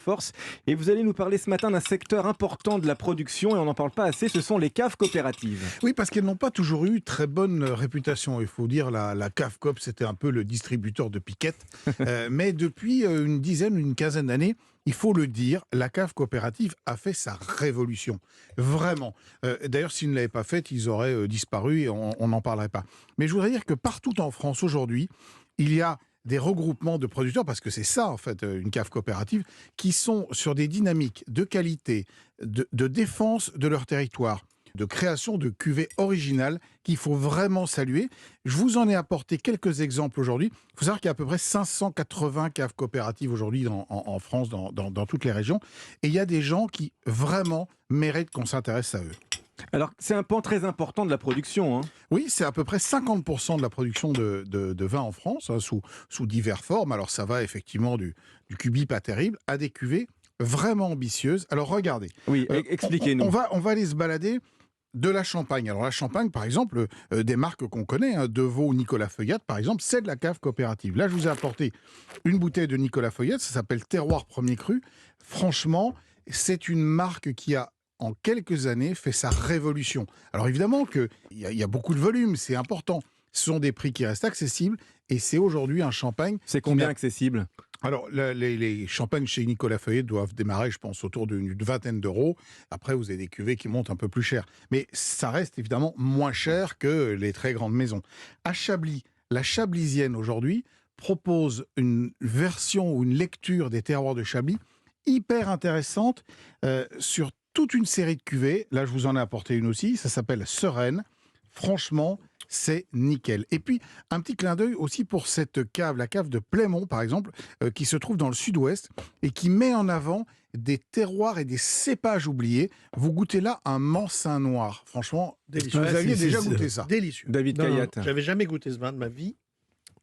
Force. Et vous allez nous parler ce matin d'un secteur important de la production et on n'en parle pas assez, ce sont les caves coopératives. Oui, parce qu'elles n'ont pas toujours eu très bonne réputation. Il faut dire, la cave coop, c'était un peu le distributeur de piquettes. Mais depuis une dizaine, une quinzaine d'années, il faut le dire, la cave coopérative a fait sa révolution. Vraiment. D'ailleurs, s'ils ne l'avaient pas faite, ils auraient disparu et on n'en parlerait pas. Mais je voudrais dire que partout en France aujourd'hui, il y a des regroupements de producteurs, parce que c'est ça en fait une cave coopérative, qui sont sur des dynamiques de qualité, de défense de leur territoire, de création de cuvées originales qu'il faut vraiment saluer. Je vous en ai apporté quelques exemples aujourd'hui. Il faut savoir qu'il y a à peu près 580 caves coopératives aujourd'hui en France, dans toutes les régions. Et il y a des gens qui vraiment méritent qu'on s'intéresse à eux. Alors c'est un pan très important de la production, hein. Oui, c'est à peu près 50% de la production de vin en France, hein, sous diverses formes. Alors ça va effectivement du cubi pas terrible à des cuvées vraiment ambitieuses. Alors regardez, Oui, expliquez-nous. on va aller se balader de la Champagne. Alors la Champagne, par exemple, des marques qu'on connaît, hein, Deveau ou Nicolas Feuillatte, par exemple, c'est de la cave coopérative. Là, je vous ai apporté une bouteille de Nicolas Feuillatte, ça s'appelle Terroir Premier Cru. Franchement, c'est une marque qui a en quelques années, fait sa révolution. Alors évidemment qu'il y a beaucoup de volume, c'est important. Ce sont des prix qui restent accessibles et c'est aujourd'hui un champagne. C'est combien accessible? Alors, les champagnes chez Nicolas Feuillet doivent démarrer, je pense, autour d'une vingtaine d'euros. Après, vous avez des cuvées qui montent un peu plus cher. Mais ça reste évidemment moins cher que les très grandes maisons. À Chablis, la Chablisienne aujourd'hui propose une version ou une lecture des terroirs de Chablis hyper intéressante sur toute une série de cuvées. Là, je vous en ai apporté une aussi. Ça s'appelle Sereine. Franchement, c'est nickel. Et puis, un petit clin d'œil aussi pour cette cave, la cave de Plémont, par exemple, qui se trouve dans le sud-ouest et qui met en avant des terroirs et des cépages oubliés. Vous goûtez là un Mansin noir. Franchement, délicieux. vous Ouais, aviez c'est déjà goûté ça. Délicieux. David Non, Cayatte. j'avais jamais goûté ce vin de ma vie.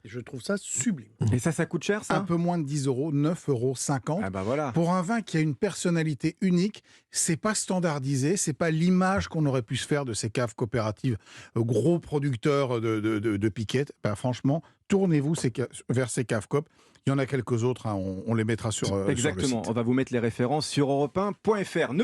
Et je trouve ça sublime. Et ça coûte cher, ça? Un peu moins de 10 euros, 9,50 €. Ah bah voilà. Pour un vin qui a une personnalité unique, c'est pas standardisé, c'est pas l'image qu'on aurait pu se faire de ces caves coopératives, gros producteurs de piquettes. Ben, franchement, tournez-vous vers ces caves coop. Il y en a quelques autres, hein, on les mettra sur le Exactement. site. On va vous mettre les références sur europe1.fr.